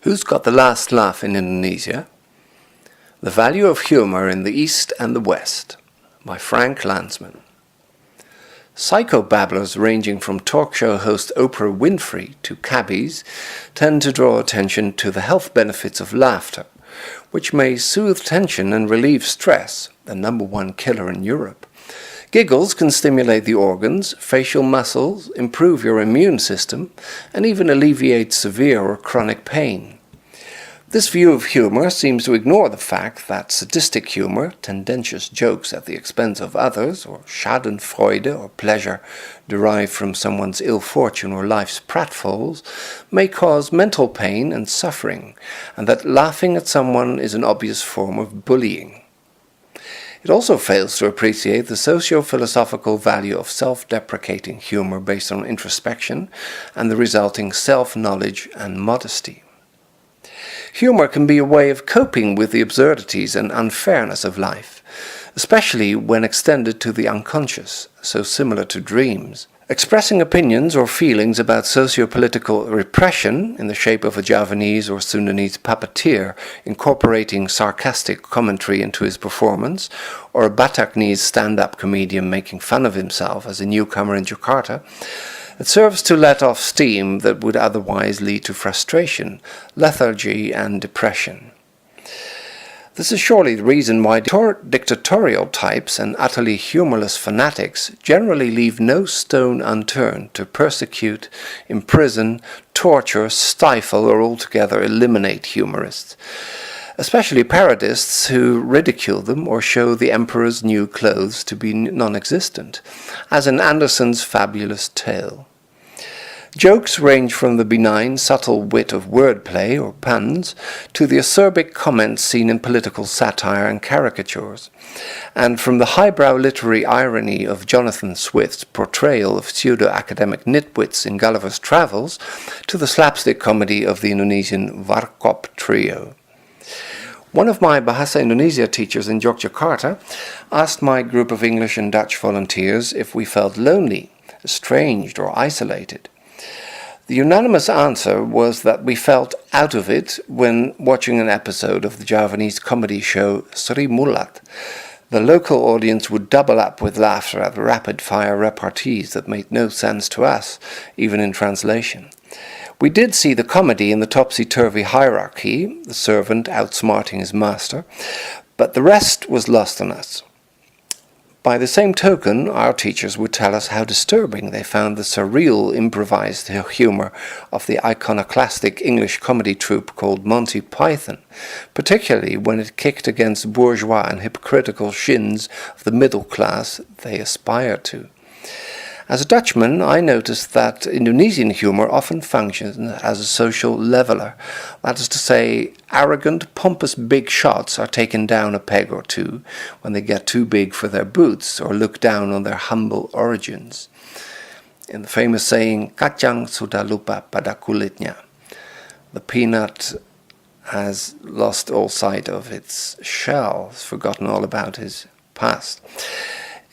Who's got the last laugh in Indonesia? The Value of Humour in the East and the West by Frank Landsman. Psychobabblers ranging from talk show host Oprah Winfrey to cabbies tend to draw attention to the health benefits of laughter, which may soothe tension and relieve stress, the #1 killer in Europe. Giggles can stimulate the organs, facial muscles, improve your immune system, and even alleviate severe or chronic pain. This view of humour seems to ignore the fact that sadistic humour, tendentious jokes at the expense of others, or schadenfreude or pleasure derived from someone's ill fortune or life's pratfalls, may cause mental pain and suffering, and that laughing at someone is an obvious form of bullying. It also fails to appreciate the socio-philosophical value of self-deprecating humour based on introspection and the resulting self-knowledge and modesty. Humour can be a way of coping with the absurdities and unfairness of life, especially when extended to the unconscious, so similar to dreams. Expressing opinions or feelings about socio-political repression in the shape of a Javanese or Sundanese puppeteer incorporating sarcastic commentary into his performance, or a Bataknese stand-up comedian making fun of himself as a newcomer in Jakarta, it serves to let off steam that would otherwise lead to frustration, lethargy, and depression. This is surely the reason why dictatorial types and utterly humorless fanatics generally leave no stone unturned to persecute, imprison, torture, stifle, or altogether eliminate humorists, especially parodists who ridicule them or show the emperor's new clothes to be non-existent, as in Andersen's fabulous tale. Jokes range from the benign, subtle wit of wordplay or puns to the acerbic comments seen in political satire and caricatures, and from the highbrow literary irony of Jonathan Swift's portrayal of pseudo-academic nitwits in Gulliver's Travels to the slapstick comedy of the Indonesian Warkop trio. One of my Bahasa Indonesia teachers in Yogyakarta asked my group of English and Dutch volunteers if we felt lonely, estranged, or isolated. The unanimous answer was that we felt out of it when watching an episode of the Javanese comedy show Sri Mulat. The local audience would double up with laughter at the rapid-fire repartees that made no sense to us, even in translation. We did see the comedy in the topsy-turvy hierarchy, the servant outsmarting his master, but the rest was lost on us. By the same token, our teachers would tell us how disturbing they found the surreal improvised humour of the iconoclastic English comedy troupe called Monty Python, particularly when it kicked against bourgeois and hypocritical shins of the middle class they aspired to. As a Dutchman, I noticed that Indonesian humour often functions as a social leveller. That is to say, arrogant, pompous big shots are taken down a peg or two when they get too big for their boots or look down on their humble origins. In the famous saying, "Kacang sudah lupa pada kulitnya," the peanut has lost all sight of its shell, has forgotten all about his past.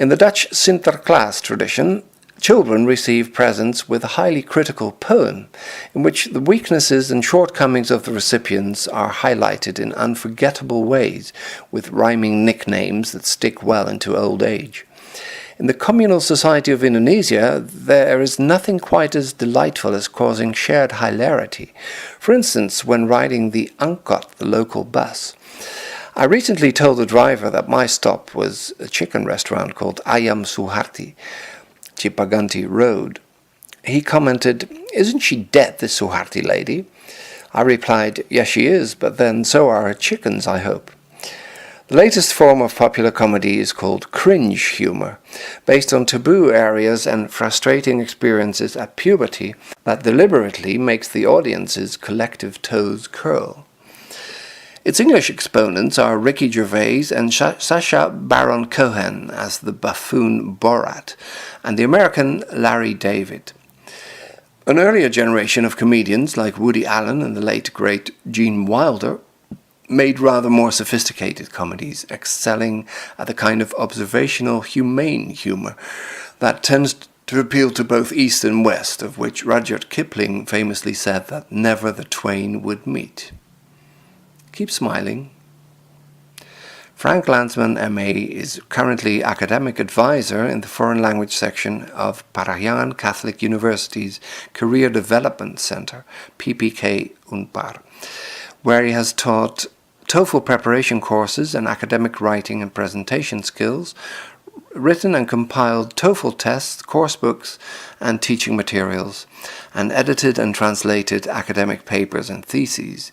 In the Dutch Sinterklaas tradition, children receive presents with a highly critical poem, in which the weaknesses and shortcomings of the recipients are highlighted in unforgettable ways, with rhyming nicknames that stick well into old age. In the communal society of Indonesia, there is nothing quite as delightful as causing shared hilarity. For instance, when riding the angkot, the local bus. I recently told the driver that my stop was a chicken restaurant called Ayam Suharti, Cipaganti Road. He commented, "Isn't she dead, this Suharti lady?" I replied, "Yes, she is, but then so are her chickens, I hope." The latest form of popular comedy is called cringe humour, based on taboo areas and frustrating experiences at puberty that deliberately makes the audience's collective toes curl. Its English exponents are Ricky Gervais and Sacha Baron Cohen as the buffoon Borat, and the American Larry David. An earlier generation of comedians like Woody Allen and the late great Gene Wilder made rather more sophisticated comedies, excelling at the kind of observational, humane humour that tends to appeal to both East and West, of which Rudyard Kipling famously said that never the twain would meet. Keep smiling. Frank Landsman, MA, is currently academic advisor in the foreign language section of Parahyangan Catholic University's Career Development Center, PPK Unpar, where he has taught TOEFL preparation courses and academic writing and presentation skills, written and compiled TOEFL tests, coursebooks and teaching materials, and edited and translated academic papers and theses.